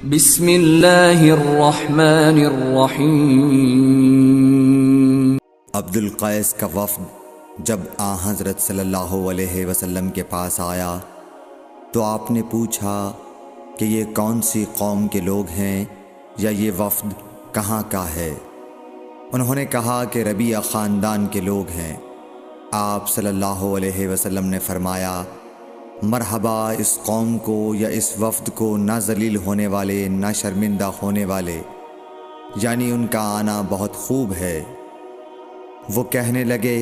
بسم اللہ الرحمن الرحیم۔ عبد القیس کا وفد جب حضرت صلی اللہ علیہ وسلم کے پاس آیا تو آپ نے پوچھا کہ یہ کون سی قوم کے لوگ ہیں یا یہ وفد کہاں کا ہے؟ انہوں نے کہا کہ ربیعہ خاندان کے لوگ ہیں۔ آپ صلی اللہ علیہ وسلم نے فرمایا، مرحبا اس قوم کو یا اس وفد کو، نہ ذلیل ہونے والے نہ شرمندہ ہونے والے، یعنی ان کا آنا بہت خوب ہے۔ وہ کہنے لگے،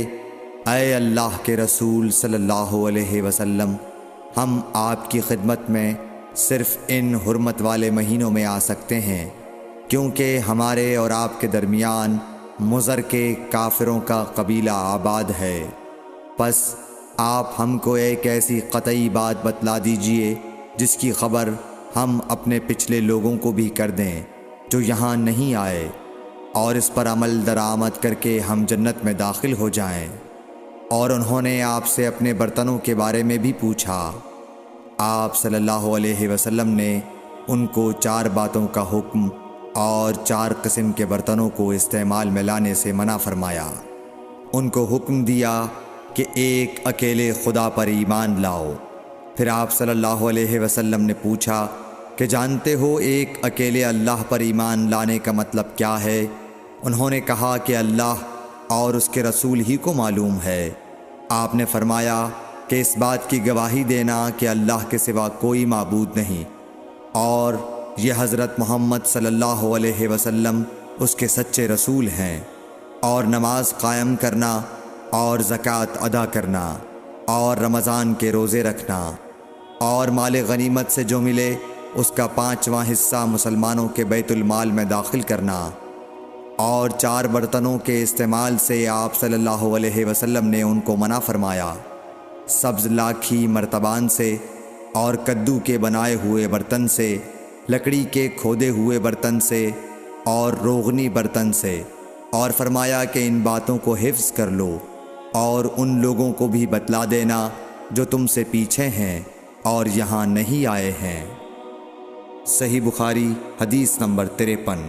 اے اللہ کے رسول صلی اللہ علیہ وسلم، ہم آپ کی خدمت میں صرف ان حرمت والے مہینوں میں آ سکتے ہیں، کیونکہ ہمارے اور آپ کے درمیان مضر کے کافروں کا قبیلہ آباد ہے۔ پس آپ ہم کو ایک ایسی قطعی بات بتلا دیجئے جس کی خبر ہم اپنے پچھلے لوگوں کو بھی کر دیں جو یہاں نہیں آئے، اور اس پر عمل درآمد کر کے ہم جنت میں داخل ہو جائیں۔ اور انہوں نے آپ سے اپنے برتنوں کے بارے میں بھی پوچھا۔ آپ صلی اللہ علیہ وسلم نے ان کو 4 باتوں کا حکم اور 4 قسم کے برتنوں کو استعمال میں لانے سے منع فرمایا۔ ان کو حکم دیا کہ ایک اکیلے خدا پر ایمان لاؤ۔ پھر آپ صلی اللہ علیہ وسلم نے پوچھا کہ جانتے ہو ایک اکیلے اللہ پر ایمان لانے کا مطلب کیا ہے؟ انہوں نے کہا کہ اللہ اور اس کے رسول ہی کو معلوم ہے۔ آپ نے فرمایا کہ اس بات کی گواہی دینا کہ اللہ کے سوا کوئی معبود نہیں، اور یہ حضرت محمد صلی اللہ علیہ وسلم اس کے سچے رسول ہیں، اور نماز قائم کرنا اور زکوٰۃ ادا کرنا اور رمضان کے روزے رکھنا اور مال غنیمت سے جو ملے اس کا 5واں حصہ مسلمانوں کے بیت المال میں داخل کرنا، اور 4 برتنوں کے استعمال سے آپ صلی اللہ علیہ وسلم نے ان کو منع فرمایا، سبز لاکھی مرتبان سے اور کدو کے بنائے ہوئے برتن سے، لکڑی کے کھودے ہوئے برتن سے اور روغنی برتن سے، اور فرمایا کہ ان باتوں کو حفظ کر لو اور ان لوگوں کو بھی بتلا دینا جو تم سے پیچھے ہیں اور یہاں نہیں آئے ہیں۔ صحیح بخاری حدیث نمبر 53۔